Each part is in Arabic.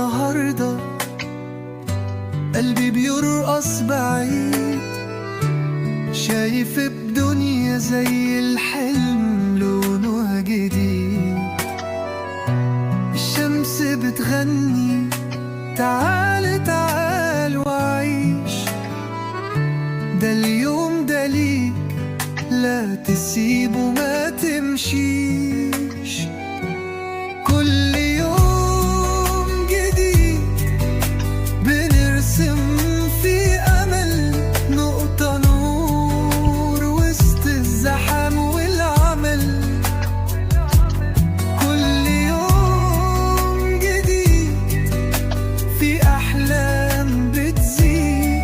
النهاردة قلبي بيرقص بعيد، شايف بدنيا زي الحلم لونها جديد. الشمس بتغني تعال تعال وعيش، ده اليوم ده ليك لا تسيبه ما تمشيش. كل يوم جديد بنرسم في أمل نقطة نور وسط الزحام والعمل. كل يوم جديد في أحلام بتزيد،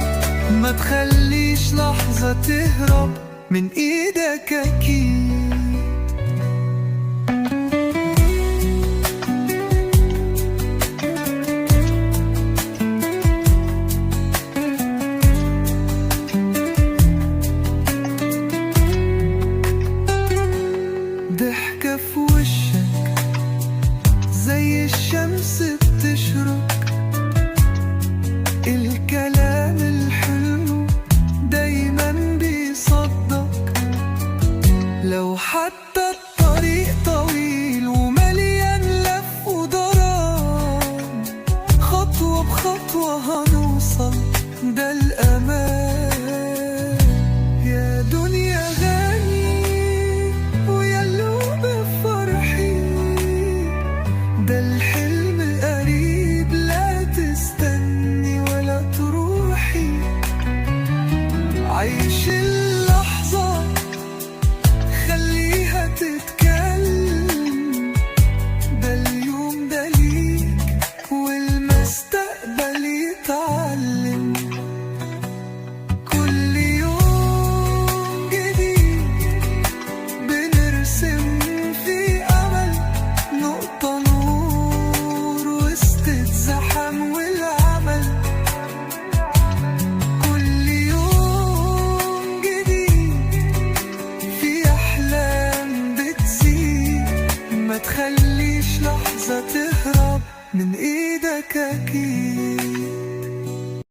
ما تخليش لحظة تهرب من إيدك أكيد. ضحكة في وشك زي الشمس بتشرق، الكلام الحلو دايما بيصدق. لو حتى الطريق طويل ومليان لف ودوران، خطوة بخطوة هنوصل ده الأمان. يا دنيا غني ويا قلوب فرحي، ده الحلم قريب لا تستني ولا تروحي. عيش اللحظة خليها تتكلم، ده اليوم ده ليك والمستقبل يتعلم. كل يوم جديد بنرسم في أمل نقطة نور وسط الزحام والعمل. كل يوم جديد في أحلام بتزيد، ما تخليش لحظة تهرب من إيدك أكيد.